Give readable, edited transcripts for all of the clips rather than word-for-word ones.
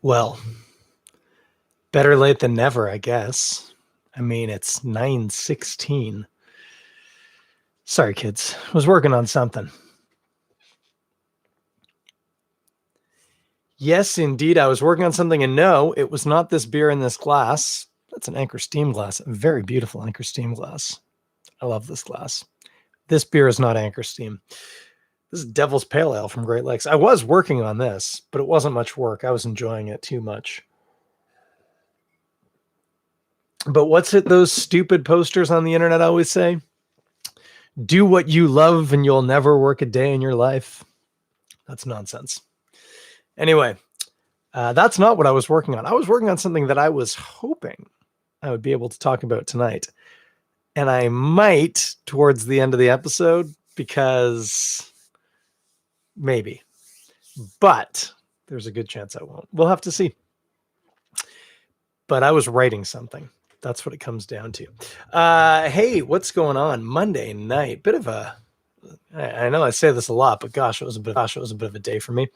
Well, better late than never, I guess. I mean, it's 9:16. Sorry, kids. I was working on something. Yes, indeed, I was working on something, and no, it was not this beer in this glass. That's an Anchor Steam glass, a very beautiful Anchor Steam glass. I love this glass. This beer is not Anchor Steam. This is Devil's Pale Ale from Great Lakes. I was working on this, but it wasn't much work. I was enjoying it too much. But what's it those stupid posters on the internet always say? Do what you love and you'll never work a day in your life. That's nonsense. Anyway, that's not what I was working on. I was working on something that I was hoping I would be able to talk about tonight. And I might towards the end of the episode because maybe. But there's a good chance I won't. We'll have to see. But I was writing something. That's what it comes down to. Hey, what's going on? Monday night. Bit of a I know I say this a lot, but gosh, it was a bit of a day for me.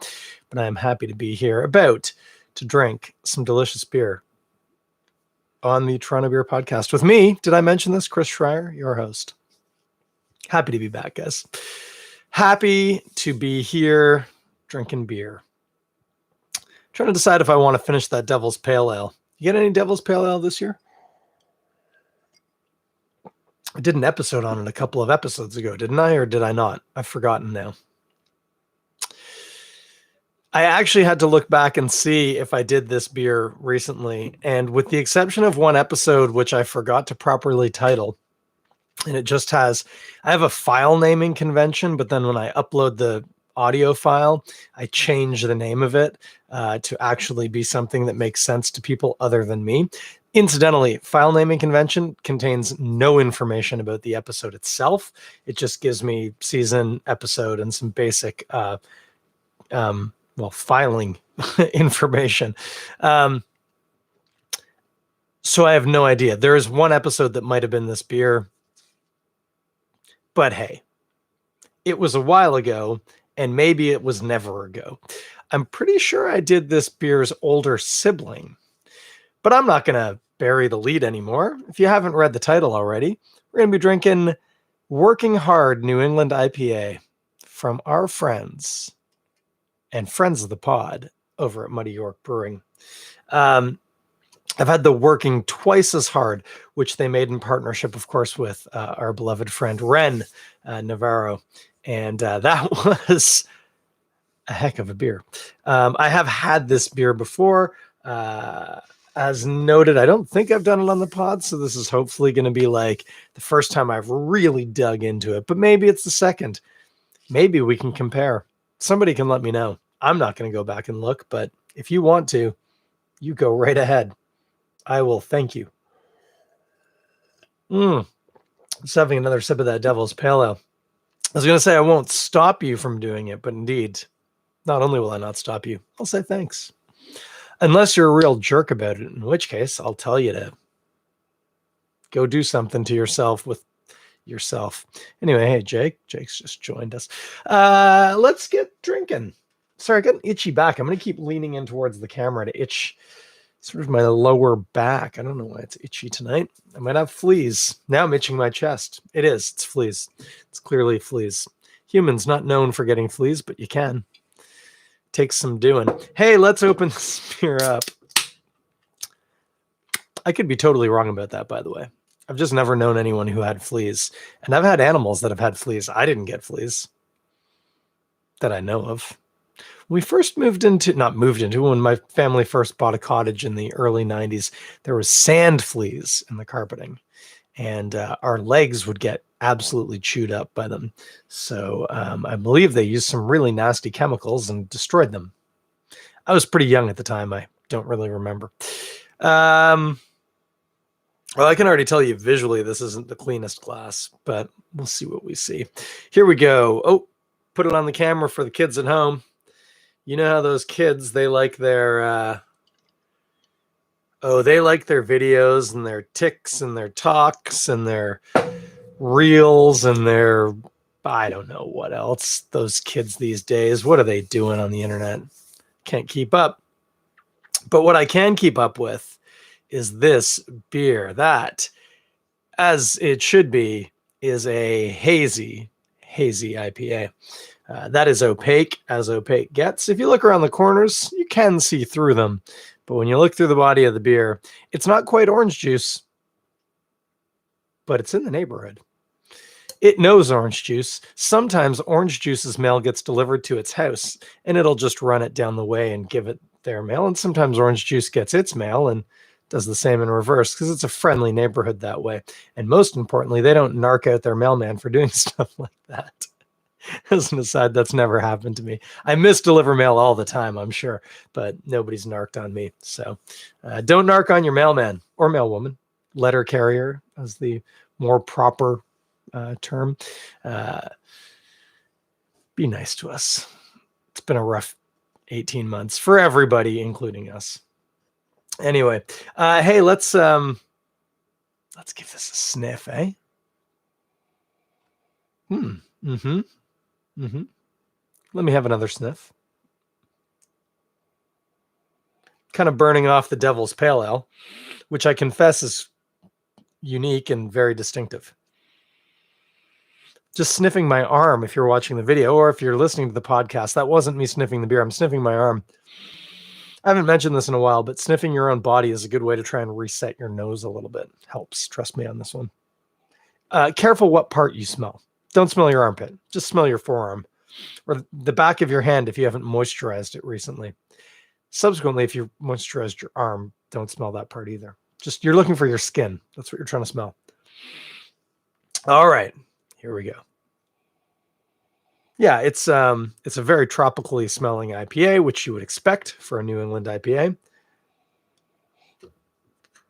But I am happy to be here about to drink some delicious beer on the Toronto Beer Podcast with me. Did I mention this? Chris Schreier, your host. Happy to be back, guys. Happy to be here drinking beer. Trying to decide if I want to finish that Devil's Pale Ale. You get any Devil's Pale Ale this year? I did an episode on it a couple of episodes ago, didn't I? Or did I not? I've forgotten now. I actually had to look back and see if I did this beer recently. And with the exception of one episode, which I forgot to properly title, and it just has, I have a file naming convention, but then when I upload the audio file, I change the name of it to actually be something that makes sense to people other than me. Incidentally, file naming convention contains no information about the episode itself. It just gives me season, episode, and some basic, filing information. So I have no idea. There is one episode that might have been this beer, but hey, it was a while ago, and maybe it was never ago. I'm pretty sure I did this beer's older sibling, but I'm not going to bury the lead anymore. If you haven't read the title already, we're going to be drinking Working Hard New England IPA from our friends and friends of the pod over at Muddy York Brewing. I've had the Working Twice as Hard, which they made in partnership, of course, with our beloved friend Ren Navarro. And that was a heck of a beer. I have had this beer before. As noted, I don't think I've done it on the pod, so this is hopefully going to be like the first time I've really dug into it, but maybe it's the second. Maybe we can compare. Somebody can let me know. I'm not going to go back and look, but if you want to, you go right ahead. I will thank you. Just having another sip of that Devil's Pale Ale. I was going to say I won't stop you from doing it, but indeed, not only will I not stop you, I'll say thanks. Unless you're a real jerk about it, in which case I'll tell you to go do something to yourself with yourself. Anyway, hey, Jake's just joined us. Let's get drinking. Sorry, I got an itchy back. I'm going to keep leaning in towards the camera to itch sort of my lower back. I don't know why it's itchy tonight. I might have fleas. Now I'm itching my chest. It's fleas. It's clearly fleas. Humans not known for getting fleas, but you can. Takes some doing. Hey, let's open this beer up. I could be totally wrong about that, by the way. I've just never known anyone who had fleas. And I've had animals that have had fleas. I didn't get fleas that I know of. When my family first bought a cottage in the early 90s, there was sand fleas in the carpeting. And our legs would get absolutely chewed up by them. So I believe they used some really nasty chemicals and destroyed them. I was pretty young at the time. I don't really remember. Well, I can already tell you visually this isn't the cleanest glass, but we'll see what we see. Here we go. Oh, put it on the camera for the kids at home. You know how those kids, they like their... they like their videos and their tics and their talks and their reels and their, I don't know what else. Those kids these days, what are they doing on the internet? Can't keep up. But what I can keep up with is this beer that, as it should be, is a hazy IPA. That is opaque as opaque gets. If you look around the corners, you can see through them. But when you look through the body of the beer, it's not quite orange juice, but it's in the neighborhood. It knows orange juice. Sometimes orange juice's mail gets delivered to its house, and it'll just run it down the way and give it their mail. And sometimes orange juice gets its mail and does the same in reverse, because it's a friendly neighborhood that way. And most importantly, they don't narc out their mailman for doing stuff like that. As an aside, that's never happened to me. I misdeliver mail all the time, I'm sure, but nobody's narked on me. So don't narc on your mailman or mailwoman. Letter carrier as the more proper term. Be nice to us. It's been a rough 18 months for everybody, including us. Anyway, hey, let's give this a sniff, eh? Let me have another sniff. Kind of burning off the Devil's Pale Ale, which I confess is unique and very distinctive. Just sniffing my arm, if you're watching the video, or if you're listening to the podcast, that wasn't me sniffing the beer. I'm sniffing my arm. I haven't mentioned this in a while, but sniffing your own body is a good way to try and reset your nose a little bit. Helps, trust me on this one. Careful what part you smell. Don't smell your armpit. Just smell your forearm or the back of your hand if you haven't moisturized it recently. Subsequently, if you moisturized your arm, don't smell that part either. Just you're looking for your skin. That's what you're trying to smell. All right, here we go. Yeah, it's a very tropically smelling IPA, which you would expect for a New England IPA.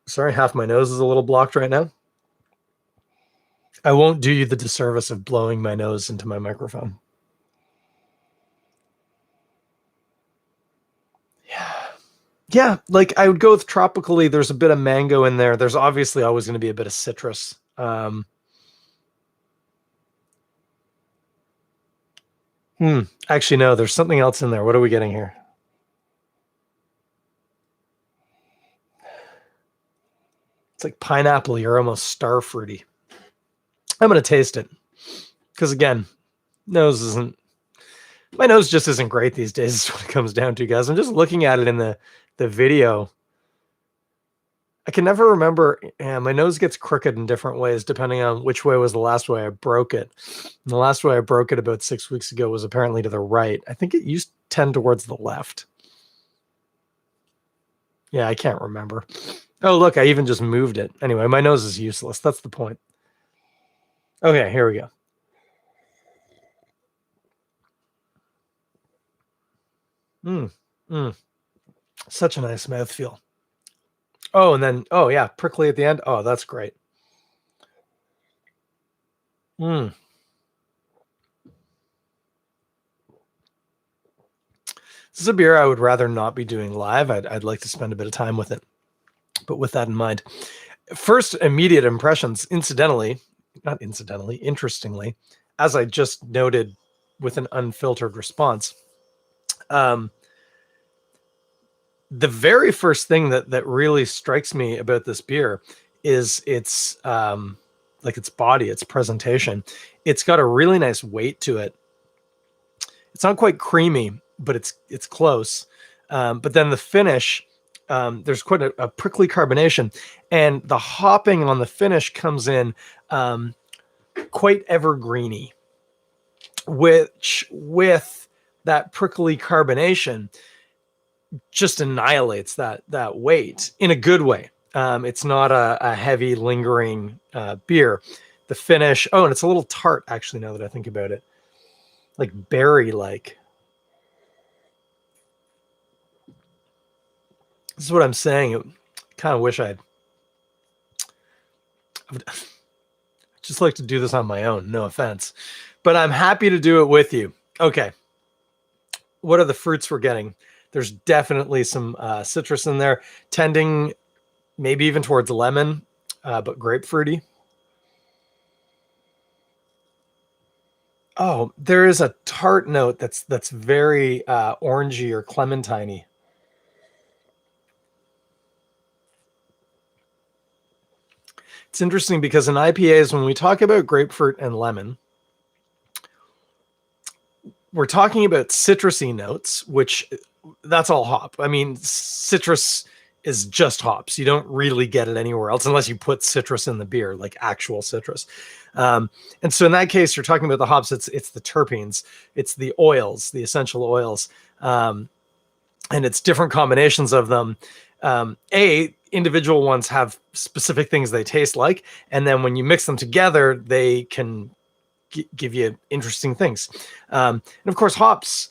Sorry, half my nose is a little blocked right now. I won't do you the disservice of blowing my nose into my microphone. Yeah, like I would go with tropically. There's a bit of mango in there. There's obviously always going to be a bit of citrus. Actually, no, there's something else in there. What are we getting here? It's like pineapple or almost star fruity. I'm going to taste it because, again, my nose just isn't great these days is what it comes down to, guys. I'm just looking at it in the video. I can never remember. Yeah, my nose gets crooked in different ways depending on which way was the last way I broke it. And the last way I broke it about 6 weeks ago was apparently to the right. I think it used to tend towards the left. Yeah, I can't remember. Oh, look, I even just moved it. Anyway, my nose is useless. That's the point. Okay, here we go. Such a nice mouthfeel. Oh, and then, oh yeah, prickly at the end. Oh, that's great. This is a beer I would rather not be doing live. I'd like to spend a bit of time with it. But with that in mind, first immediate impressions, interestingly, as I just noted with an unfiltered response, the very first thing that really strikes me about this beer is its its body, its presentation. It's got a really nice weight to it. It's not quite creamy, but it's close. But then the finish, there's quite a prickly carbonation, and the hopping on the finish comes in quite evergreeny, which with that prickly carbonation just annihilates that weight in a good way. It's not a heavy lingering beer. The finish, and it's a little tart actually, now that I think about it, like berry like. This is what I'm saying. I kind of wish I would just like to do this on my own, no offense, but I'm happy to do it with you. Okay, what are the fruits we're getting? There's definitely some citrus in there, tending maybe even towards lemon, but grapefruity. Oh, there is a tart note that's very orangey or clementine-y. It's interesting because in IPAs, when we talk about grapefruit and lemon, we're talking about citrusy notes, which that's all hop. I mean, citrus is just hops. You don't really get it anywhere else unless you put citrus in the beer, like actual citrus. And so in that case, you're talking about the hops. It's the terpenes, it's the oils, the essential oils, and it's different combinations of them. Individual ones have specific things they taste like, and then when you mix them together, they can give you interesting things. And of course, hops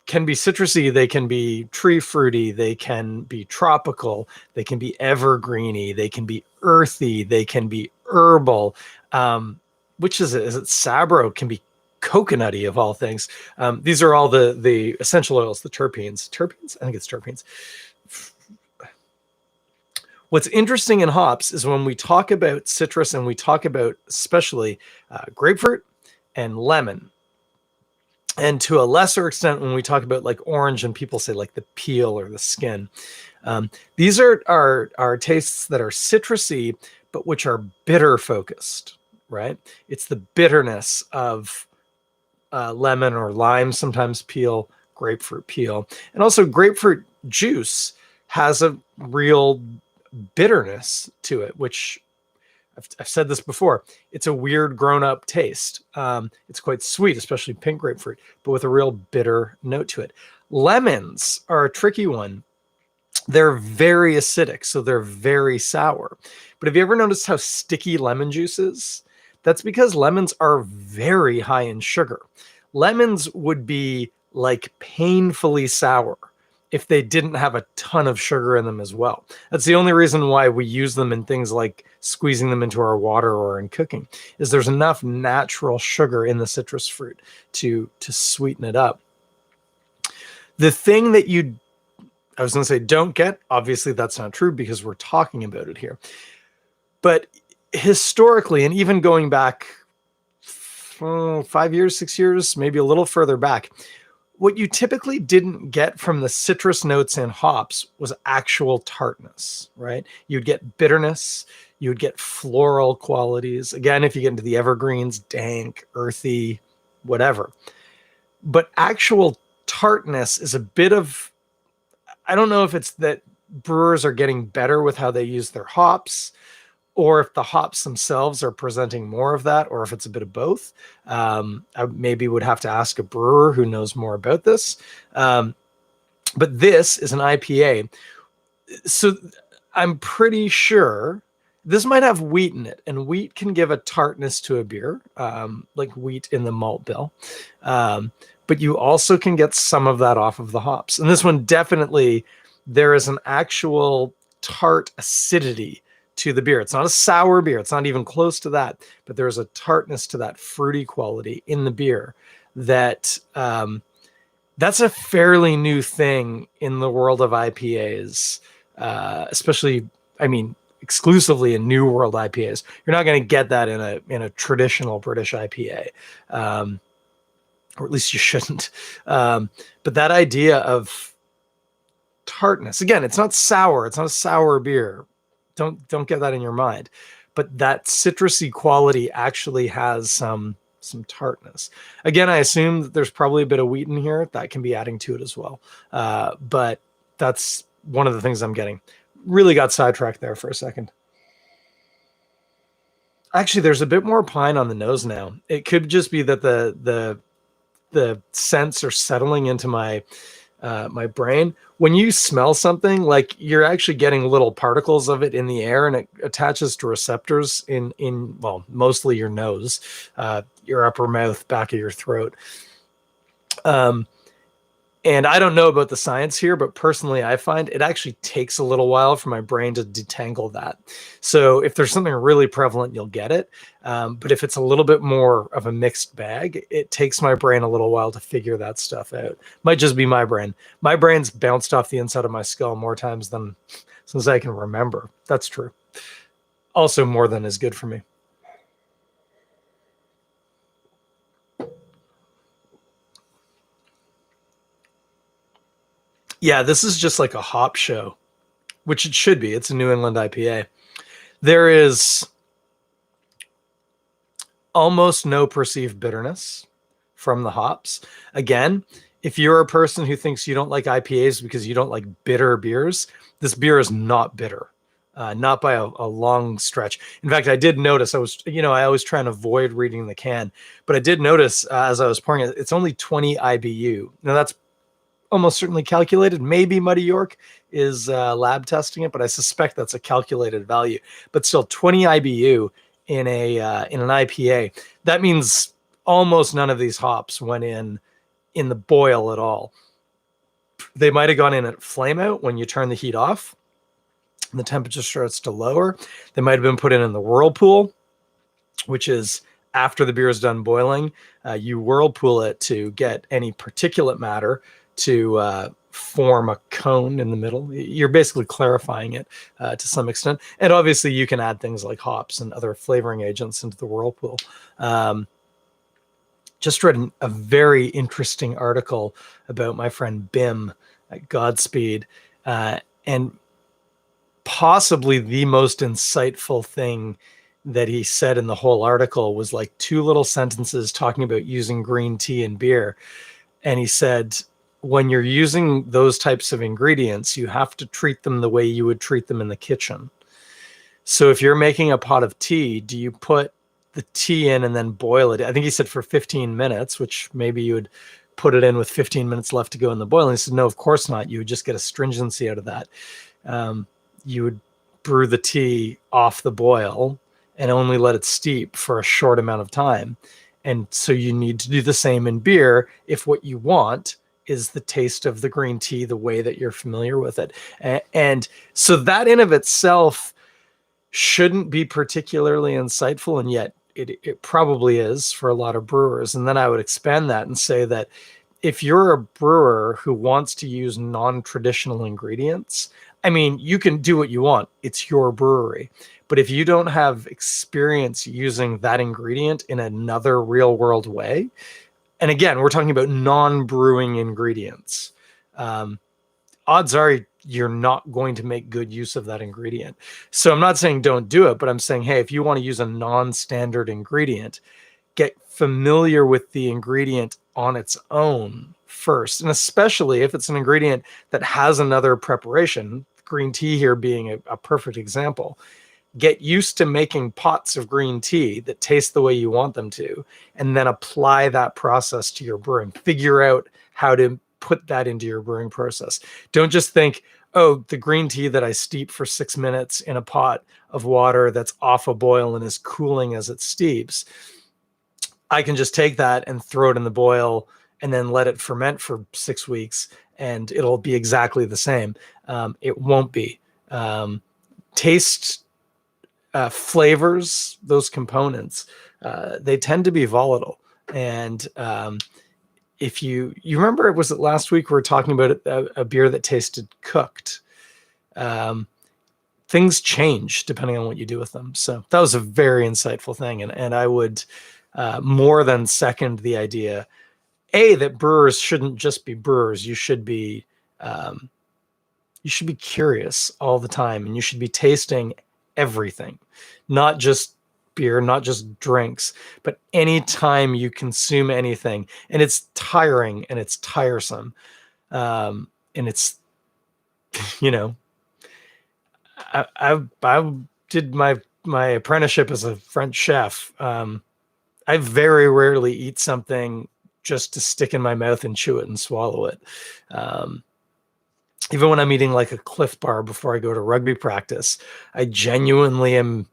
can be citrusy, they can be tree fruity, they can be tropical, they can be evergreeny, they can be earthy, they can be herbal. Which is it? Is it Sabro? Can be coconutty of all things. These are all the essential oils, the terpenes. Terpenes? I think it's terpenes. What's interesting in hops is when we talk about citrus and we talk about especially grapefruit and lemon, and to a lesser extent when we talk about like orange and people say like the peel or the skin, these are tastes that are citrusy but which are bitter focused, right? It's the bitterness of lemon or lime, sometimes peel, grapefruit peel, and also grapefruit juice has a real bitterness to it, which I've said this before. It's a weird grown-up taste. It's quite sweet, especially pink grapefruit, but with a real bitter note to it. Lemons are a tricky one. They're very acidic, so they're very sour. But have you ever noticed how sticky lemon juice is? That's because lemons are very high in sugar. Lemons would be like painfully sour if they didn't have a ton of sugar in them as well. That's the only reason why we use them in things like squeezing them into our water or in cooking, is there's enough natural sugar in the citrus fruit to sweeten it up. The thing that I was going to say don't get, obviously that's not true because we're talking about it here. But historically, and even going back 5 years, 6 years, maybe a little further back, what you typically didn't get from the citrus notes in hops was actual tartness, right? You'd get bitterness, you would get floral qualities. Again, if you get into the evergreens, dank, earthy, whatever. But actual tartness is a bit of, I don't know if it's that brewers are getting better with how they use their hops, or if the hops themselves are presenting more of that, or if it's a bit of both. I maybe would have to ask a brewer who knows more about this. But this is an IPA. So I'm pretty sure this might have wheat in it, and wheat can give a tartness to a beer, like wheat in the malt bill. But you also can get some of that off of the hops. And this one definitely, there is an actual tart acidity to the beer. It's not a sour beer. It's not even close to that, but there's a tartness to that fruity quality in the beer that that's a fairly new thing in the world of IPAs, especially, I mean, exclusively in New World IPAs. You're not going to get that in a traditional British IPA, or at least you shouldn't. But that idea of tartness, again, it's not sour. It's not a sour beer. Don't get that in your mind. But that citrusy quality actually has some tartness. Again, I assume that there's probably a bit of wheat in here that can be adding to it as well. But that's one of the things I'm getting. Really got sidetracked there for a second. Actually, there's a bit more pine on the nose now. It could just be that the scents are settling into my my brain. When you smell something, like you're actually getting little particles of it in the air, and it attaches to receptors in well, mostly your nose, your upper mouth, back of your throat. And I don't know about the science here, but personally, I find it actually takes a little while for my brain to detangle that. So if there's something really prevalent, you'll get it. But if it's a little bit more of a mixed bag, it takes my brain a little while to figure that stuff out. Might just be my brain. My brain's bounced off the inside of my skull more times than since I can remember. That's true. Also, more than is good for me. Yeah, this is just like a hop show, which it should be. It's a New England IPA. There is almost no perceived bitterness from the hops. Again, if you're a person who thinks you don't like IPAs because you don't like bitter beers, this beer is not bitter. Not by a long stretch. In fact, I did notice, I always try and avoid reading the can, but I did notice as I was pouring it, it's only 20 IBU. Now that's almost certainly calculated. Maybe Muddy York is lab testing it, but I suspect that's a calculated value. But still, 20 IBU in an IPA. That means almost none of these hops went in the boil at all. They might have gone in at flame out when you turn the heat off. The temperature starts to lower. They might have been put in the whirlpool, which is after the beer is done boiling. You whirlpool it to get any particulate matter to form a cone in the middle. You're basically clarifying it to some extent. And obviously you can add things like hops and other flavoring agents into the whirlpool. Just read a very interesting article about my friend Bim at Godspeed. And possibly the most insightful thing that he said in the whole article was like 2 little sentences talking about using green tea in beer. And he said, when you're using those types of ingredients, you have to treat them the way you would treat them in the kitchen. So if you're making a pot of tea, do you put the tea in and then boil it? I think he said for 15 minutes, which maybe you would put it in with 15 minutes left to go in the boil. And he said, no, of course not. You would just get astringency out of that. You would brew the tea off the boil and only let it steep for a short amount of time. And so you need to do the same in beer if what you want is the taste of the green tea the way that you're familiar with it. And so that in of itself shouldn't be particularly insightful, and yet it probably is for a lot of brewers. And then I would expand that and say that if you're a brewer who wants to use non-traditional ingredients, I mean, you can do what you want. It's your brewery. But if you don't have experience using that ingredient in another real world way, and again, we're talking about non-brewing ingredients, odds are you're not going to make good use of that ingredient. So I'm not saying don't do it, but I'm saying, hey, if you want to use a non-standard ingredient, get familiar with the ingredient on its own first. And especially if it's an ingredient that has another preparation, green tea here being a perfect example. Get used to making pots of green tea that taste the way you want them to, and then apply that process to your brewing. Figure out how to put that into your brewing process. Don't just think, oh, the green tea that I steep for 6 minutes in a pot of water that's off a boil and is cooling as it steeps, I can just take that and throw it in the boil and then let it ferment for 6 weeks and it'll be exactly the same. It won't be. Taste, flavors, those components, they tend to be volatile. And if you remember, was it last week we were talking about a beer that tasted cooked? Things change depending on what you do with them. So that was a very insightful thing. And I would more than second the idea, that brewers shouldn't just be brewers. You should be curious all the time, and you should be tasting everything, not just beer, not just drinks, but anytime you consume anything. And it's tiring and it's tiresome. And it's, I did my apprenticeship as a French chef. I very rarely eat something just to stick in my mouth and chew it and swallow it. Even when I'm eating like a Cliff Bar before I go to rugby practice, I genuinely am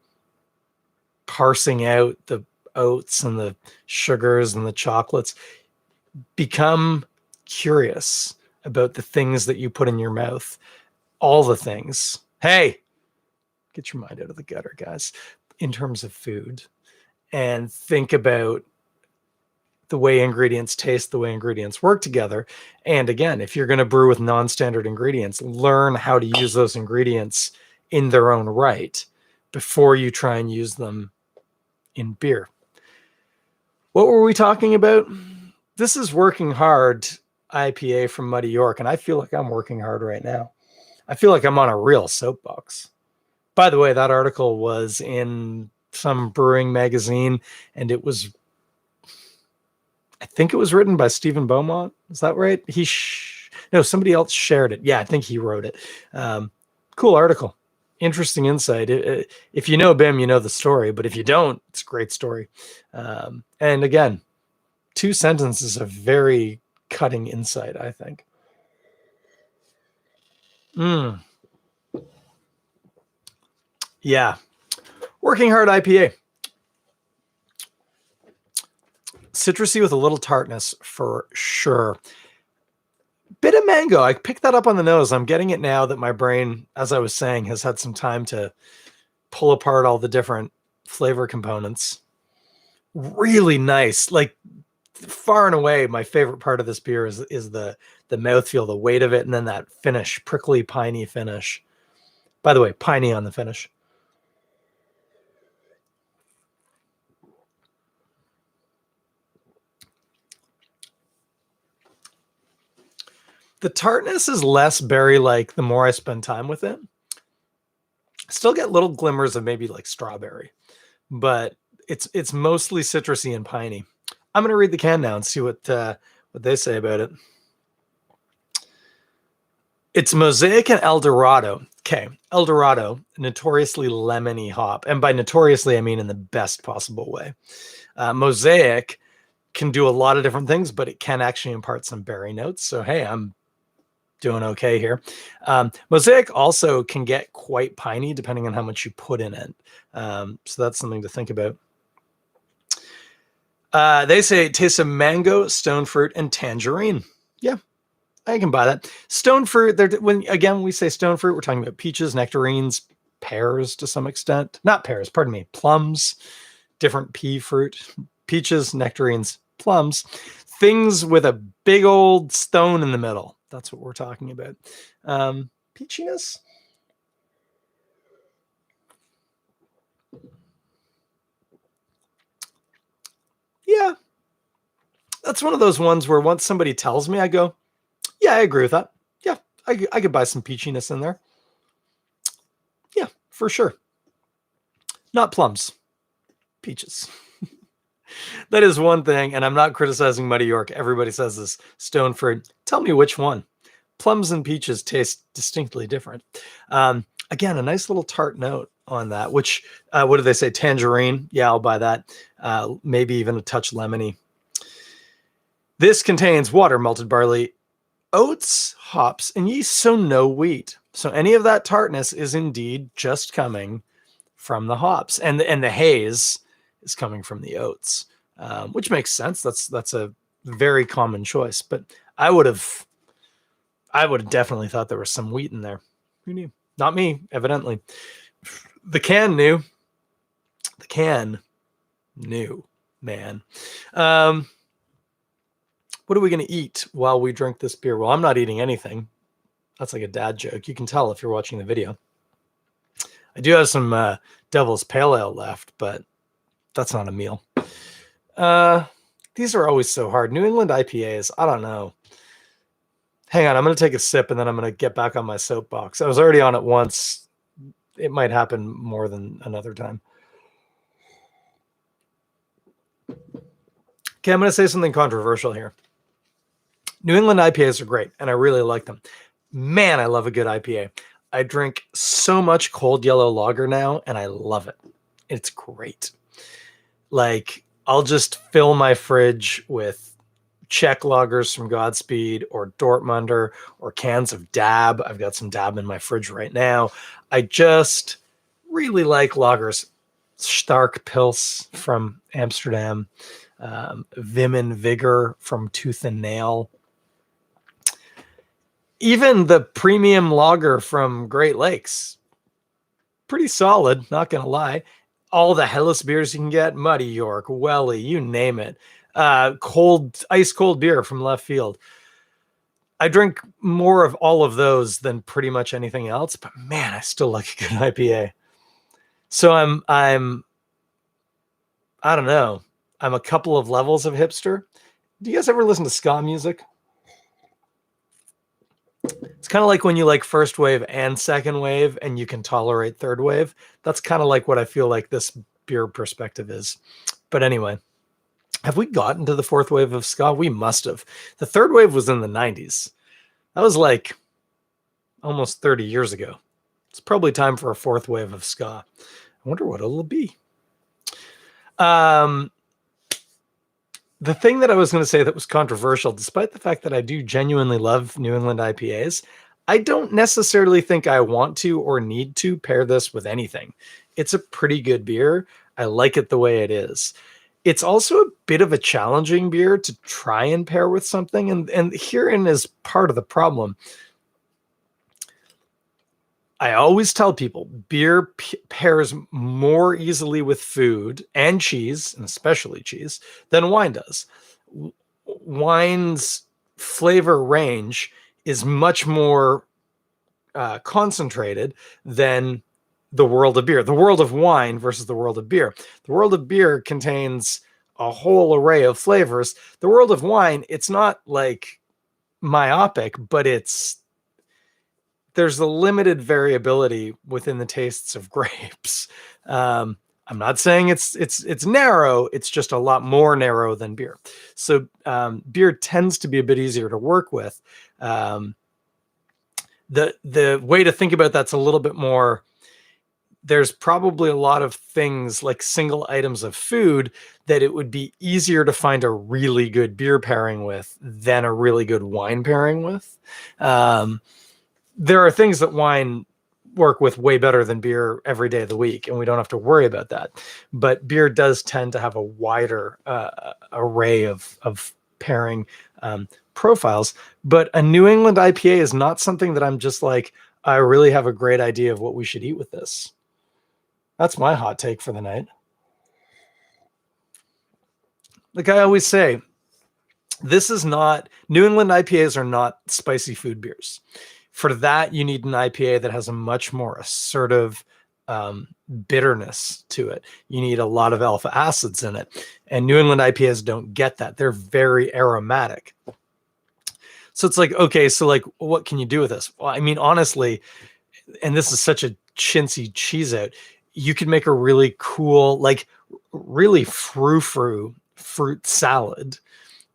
parsing out the oats and the sugars and the chocolates. Become curious about the things that you put in your mouth, all the things. Hey, get your mind out of the gutter, guys, in terms of food, and think about the way ingredients taste, the way ingredients work together. And again, if you're going to brew with non-standard ingredients, learn how to use those ingredients in their own right before you try and use them in beer. What were we talking about? This is Working Hard IPA from Muddy York, and I feel like I'm working hard right now. I feel like I'm on a real soapbox. By the way, that article was in some brewing magazine, and I think it was written by Stephen Beaumont. Is that right? No, somebody else shared it. Yeah, I think he wrote it. Cool article. Interesting insight. If you know BIM, you know the story, but if you don't, it's a great story. And again, 2 sentences of very cutting insight, I think. Yeah. Working Hard IPA. Citrusy with a little tartness for sure. Bit of mango. I picked that up on the nose. I'm getting it now that my brain, as I was saying, has had some time to pull apart all the different flavor components. Really nice. Like, far and away, my favorite part of this beer is the mouthfeel, the weight of it, and then that finish, prickly, piney finish. By the way, piney on the finish. The tartness is less berry-like the more I spend time with it. Still get little glimmers of maybe like strawberry, but it's mostly citrusy and piney. I'm going to read the can now and see what they say about it. It's Mosaic and Eldorado. Okay, Eldorado, notoriously lemony hop. And by notoriously, I mean in the best possible way. Mosaic can do a lot of different things, but it can actually impart some berry notes. So, hey, I'm doing okay here. Mosaic also can get quite piney depending on how much you put in it. So that's something to think about. They say it tastes of mango, stone fruit, and tangerine. Yeah, I can buy that. Stone fruit, when we say stone fruit, we're talking about peaches, nectarines, pears to some extent. Not pears, pardon me, plums, different pea fruit, peaches, nectarines, plums, things with a big old stone in the middle. That's what we're talking about. Peachiness. Yeah. That's one of those ones where once somebody tells me, I go, yeah, I agree with that. Yeah, I could buy some peachiness in there. Yeah, for sure. Not plums, peaches. That is one thing, and I'm not criticizing Muddy York. Everybody says this. Stone fruit. Tell me which one. Plums and peaches taste distinctly different. Again, a nice little tart note on that, which, what do they say? Tangerine. Yeah, I'll buy that. Maybe even a touch lemony. This contains water, malted barley, oats, hops, and yeast, so no wheat. So any of that tartness is indeed just coming from the hops, and the haze is coming from the oats, which makes sense. That's a very common choice. But I would have definitely thought there was some wheat in there. Who knew? Not me, evidently. The can knew. The can knew, man. What are we going to eat while we drink this beer? Well, I'm not eating anything. That's like a dad joke. You can tell if you're watching the video. I do have some Devil's Pale Ale left, but that's not a meal. These are always so hard. New England IPAs, I don't know. Hang on, I'm going to take a sip and then I'm going to get back on my soapbox. I was already on it once. It might happen more than another time. Okay, I'm going to say something controversial here. New England IPAs are great, and I really like them. Man, I love a good IPA. I drink so much cold yellow lager now, and I love it. It's great. Like, I'll just fill my fridge with Czech lagers from Godspeed or Dortmunder or cans of Dab. I've got some Dab in my fridge right now. I just really like lagers. Stark Pils from Amsterdam. Vim and Vigor from Tooth and Nail. Even the premium lager from Great Lakes. Pretty solid, not going to lie. All the Hellas beers you can get, Muddy York, Welly, you name it. Ice cold beer from left field. I drink more of all of those than pretty much anything else, but man, I still like a good IPA. So I don't know. I'm a couple of levels of hipster. Do you guys ever listen to ska music? It's kind of like when you like first wave and second wave and you can tolerate third wave. That's kind of like what I feel like this beer perspective is. But anyway, have we gotten to the fourth wave of ska? We must have. The third wave was in the 90s. That was like almost 30 years ago. It's probably time for a fourth wave of ska. I wonder what it'll be. The thing that I was going to say that was controversial, despite the fact that I do genuinely love New England IPAs, I don't necessarily think I want to or need to pair this with anything. It's a pretty good beer. I like it the way it is. It's also a bit of a challenging beer to try and pair with something. And herein is part of the problem. I always tell people beer pairs more easily with food and cheese, and especially cheese, than wine does. Wine's flavor range is much more concentrated than the world of beer. The world of wine versus the world of beer. The world of beer contains a whole array of flavors. The world of wine, it's not like myopic, but there's a limited variability within the tastes of grapes. I'm not saying it's narrow. It's just a lot more narrow than beer. So beer tends to be a bit easier to work with. The way to think about that's a little bit more. There's probably a lot of things like single items of food that it would be easier to find a really good beer pairing with than a really good wine pairing with. There are things that wine work with way better than beer every day of the week, and we don't have to worry about that. But beer does tend to have a wider array of pairing profiles. But a New England IPA is not something that I'm just like, I really have a great idea of what we should eat with this. That's my hot take for the night. Like I always say, this is not, New England IPAs are not spicy food beers. For that, you need an IPA that has a much more assertive bitterness to it. You need a lot of alpha acids in it. And New England IPAs don't get that. They're very aromatic. So it's like, okay, so like, what can you do with this? Well, I mean, honestly, and this is such a chintzy cheese out, you could make a really cool, like really frou-frou fruit salad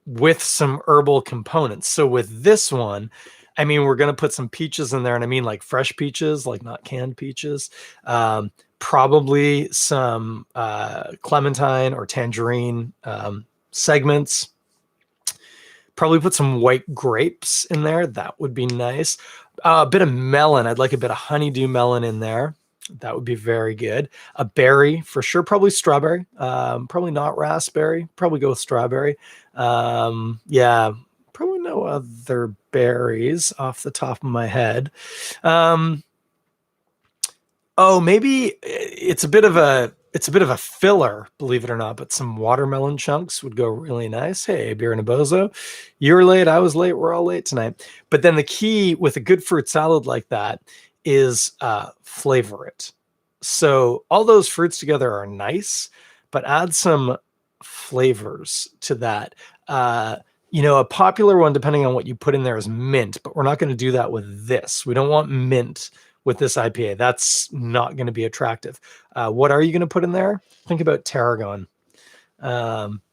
with some herbal components. So with this one, I mean, we're going to put some peaches in there, and I mean like fresh peaches, like not canned peaches. Probably some clementine or tangerine segments. Probably put some white grapes in there. That would be nice. A bit of melon. I'd like a bit of honeydew melon in there. That would be very good. A berry for sure. Probably strawberry. Probably not raspberry. Probably go with strawberry. Yeah. Probably no other berries off the top of my head. Oh, maybe it's a bit of a filler, believe it or not, but some watermelon chunks would go really nice. Hey, beer and a bozo. You were late. I was late. We're all late tonight. But then the key with a good fruit salad like that is flavor it. So all those fruits together are nice, but add some flavors to that. A popular one, depending on what you put in there, is mint, but we're not going to do that with this. We don't want mint with this IPA. That's not going to be attractive. What are you going to put in there? Think about tarragon.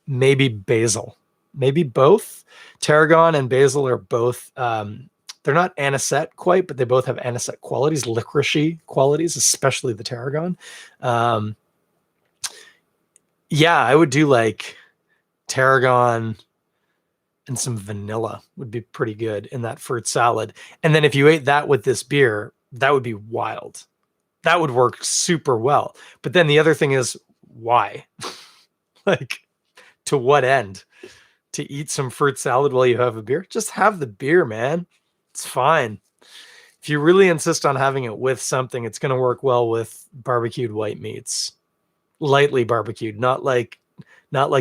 Maybe basil. Maybe both. Tarragon and basil are both, they're not anisette quite, but they both have anisette qualities, licoricey qualities, especially the tarragon. Yeah, I would do like tarragon and some vanilla would be pretty good in that fruit salad. And then if you ate that with this beer, that would be wild. That would work super well. But then the other thing is, why? Like, to what end? To eat some fruit salad while you have a beer? Just have the beer, man. It's fine. If you really insist on having it with something, it's going to work well with barbecued white meats. Lightly barbecued, not like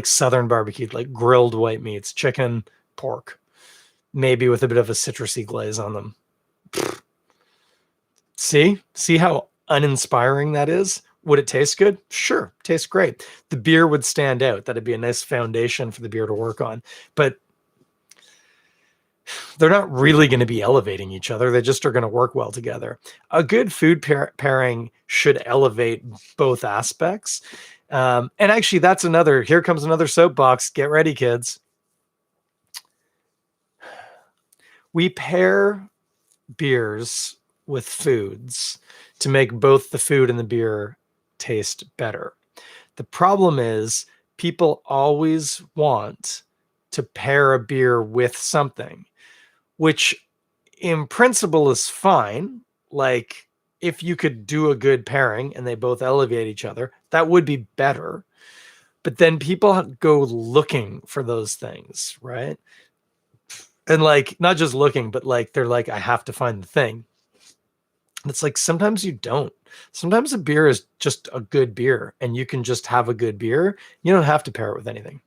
Southern barbecued, like grilled white meats, chicken, pork, maybe with a bit of a citrusy glaze on them. See how uninspiring that is? Would it taste good? Sure, tastes great. The beer would stand out. That'd be a nice foundation for the beer to work on. But they're not really going to be elevating each other. They just are going to work well together. A good food pairing should elevate both aspects. And actually, here comes another soapbox. Get ready, kids. We pair beers with foods to make both the food and the beer taste better. The problem is people always want to pair a beer with something, which in principle is fine. Like if you could do a good pairing and they both elevate each other, that would be better. But then people go looking for those things, right? And like, not just looking, but like, they're like, I have to find the thing. And it's like, sometimes you don't. Sometimes a beer is just a good beer and you can just have a good beer. You don't have to pair it with anything.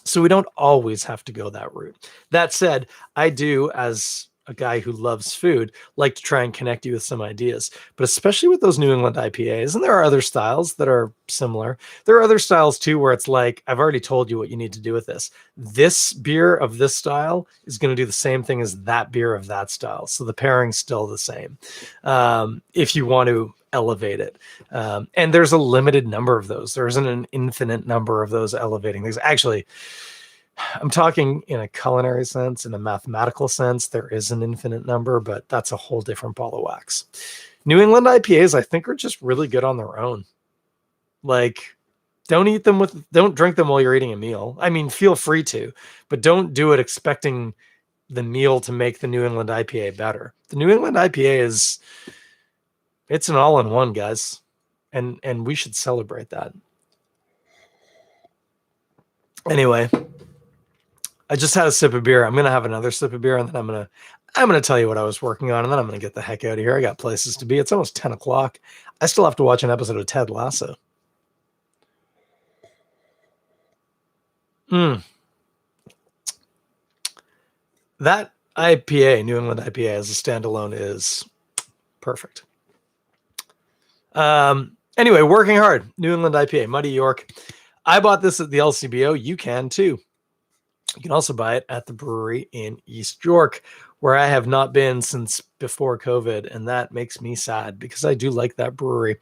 So we don't always have to go that route. That said, I do, as a guy who loves food, like to try and connect you with some ideas, but especially with those New England IPAs. And there are other styles that are similar. There are other styles too, where it's like, I've already told you what you need to do with this. This beer of this style is going to do the same thing as that beer of that style. So the pairing's still the same. If you want to elevate it. And there's a limited number of those. There isn't an infinite number of those elevating things. Actually, I'm talking in a culinary sense, in a mathematical sense, there is an infinite number, but that's a whole different ball of wax. New England IPAs, I think, are just really good on their own. Like, don't drink them while you're eating a meal. I mean, feel free to, but don't do it expecting the meal to make the New England IPA better. The New England IPA it's an all-in-one, guys. And we should celebrate that. Anyway, I just had a sip of beer. I'm going to have another sip of beer, and then I'm going to tell you what I was working on, and then I'm going to get the heck out of here. I got places to be. It's almost 10 o'clock. I still have to watch an episode of Ted Lasso. That IPA, New England IPA as a standalone, is perfect. Anyway, working hard. New England IPA, Muddy York. I bought this at the LCBO. You can too. You can also buy it at the brewery in East York, where I have not been since before COVID. And that makes me sad because I do like that brewery.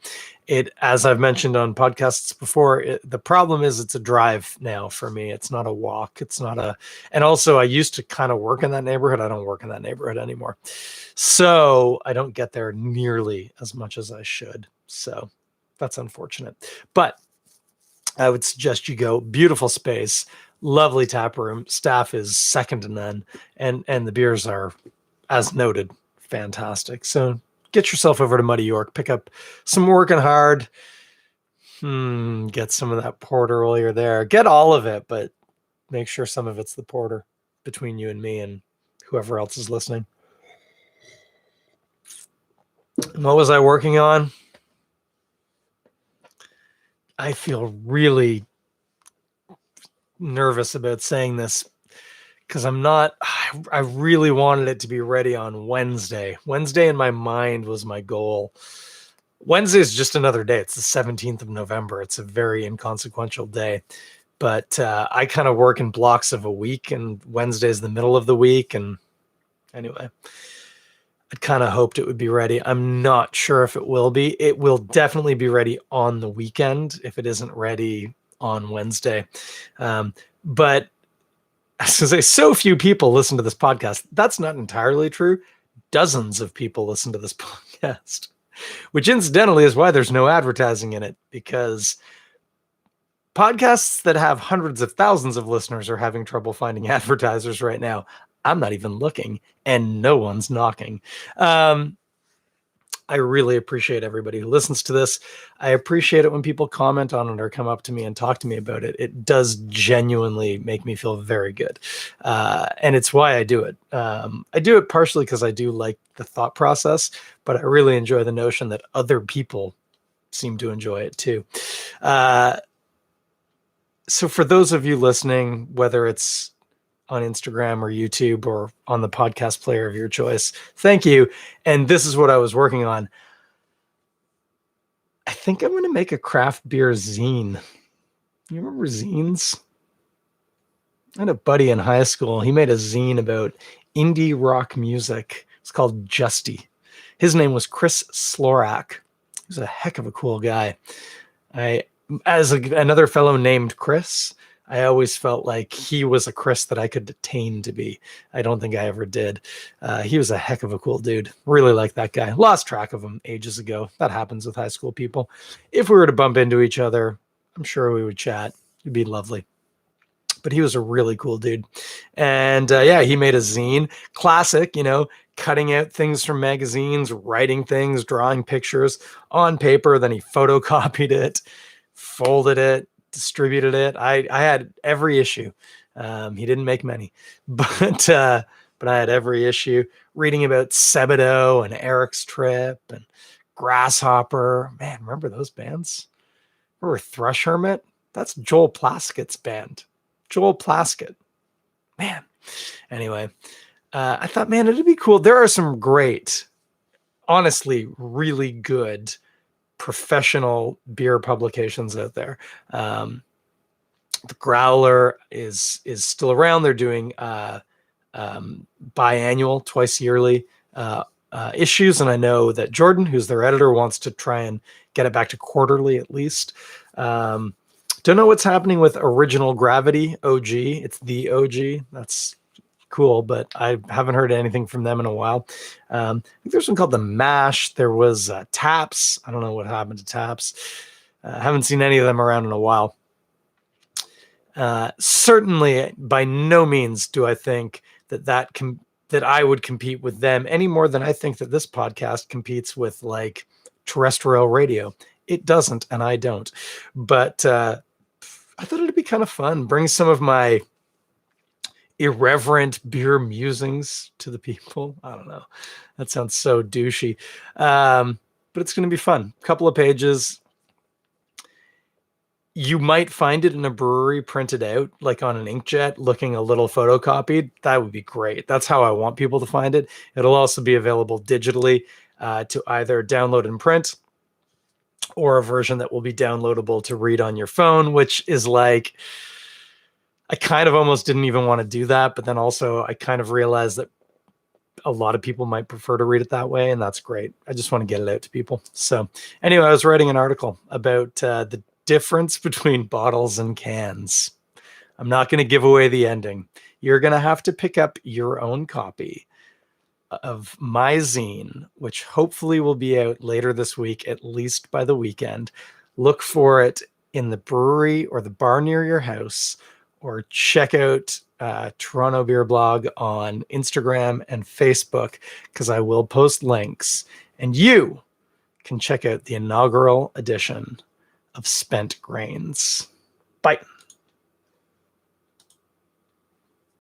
As I've mentioned on podcasts before, the problem is it's a drive now for me. It's not a walk. And also I used to kind of work in that neighborhood. I don't work in that neighborhood anymore. So I don't get there nearly as much as I should. So that's unfortunate, but I would suggest you go. Beautiful space, lovely tap room. Staff is second to none. And the beers are, as noted, fantastic. So get yourself over to Muddy York, pick up some Working Hard. Get some of that porter while you're there. Get all of it, but make sure some of it's the porter between you and me and whoever else is listening. And what was I working on? I feel really nervous about saying this because I really wanted it to be ready on Wednesday. Wednesday in my mind was my goal. Wednesday is just another day. It's the 17th of November. It's a very inconsequential day, but I kind of work in blocks of a week, and Wednesday is the middle of the week. And anyway, I kind of hoped it would be ready. I'm not sure if it will be. It will definitely be ready on the weekend if it isn't ready on Wednesday. But I was going to say, so few people listen to this podcast. That's not entirely true. Dozens of people listen to this podcast, which incidentally is why there's no advertising in it, because podcasts that have hundreds of thousands of listeners are having trouble finding advertisers right now. I'm not even looking, and no one's knocking. I really appreciate everybody who listens to this. I appreciate it when people comment on it or come up to me and talk to me about it. It does genuinely make me feel very good. And it's why I do it. I do it partially because I do like the thought process, but I really enjoy the notion that other people seem to enjoy it too. So for those of you listening, whether it's on Instagram or YouTube or on the podcast player of your choice, thank you. And this is what I was working on. I think I'm going to make a craft beer zine. You remember zines? I had a buddy in high school. He made a zine about indie rock music. It's called Justy. His name was Chris Slorak. He was a heck of a cool guy. Another fellow named Chris, I always felt like he was a Chris that I could attain to be. I don't think I ever did. He was a heck of a cool dude. Really like that guy. Lost track of him ages ago. That happens with high school people. If we were to bump into each other, I'm sure we would chat. It'd be lovely. But he was a really cool dude. And he made a zine. Classic, cutting out things from magazines, writing things, drawing pictures on paper. Then he photocopied it, folded it, distributed it. I had every issue. He didn't make many, but I had every issue. Reading about Sebadoh and Eric's Trip and Grasshopper. Man, remember those bands? Remember Thrush Hermit? That's Joel Plaskett's band. Joel Plaskett. Man. Anyway, I thought, man, it'd be cool. There are some great, honestly, really good professional beer publications out there. The Growler is still around. They're doing biannual, twice yearly issues. And I know that Jordan, who's their editor, wants to try and get it back to quarterly at least. Don't know what's happening with Original Gravity OG. It's the OG. That's cool, but I haven't heard anything from them in a while. I think there's one called The Mash. There was Taps. I don't know what happened to Taps. Haven't seen any of them around in a while. Certainly, by no means do I think that I would compete with them any more than I think that this podcast competes with like terrestrial radio. It doesn't, and I don't. But I thought it'd be kind of fun. Bring some of my irreverent beer musings to the people. I don't know. That sounds so douchey. But it's going to be fun. Couple of pages. You might find it in a brewery printed out, like on an inkjet, looking a little photocopied. That would be great. That's how I want people to find it. It'll also be available digitally to either download and print, or a version that will be downloadable to read on your phone, which is like, I kind of almost didn't even want to do that. But then also I kind of realized that a lot of people might prefer to read it that way. And that's great. I just want to get it out to people. So anyway, I was writing an article about the difference between bottles and cans. I'm not going to give away the ending. You're going to have to pick up your own copy of my zine, which hopefully will be out later this week, at least by the weekend. Look for it in the brewery or the bar near your house, or check out Toronto Beer Blog on Instagram and Facebook, because I will post links, and you can check out the inaugural edition of Spent Grains. Bye.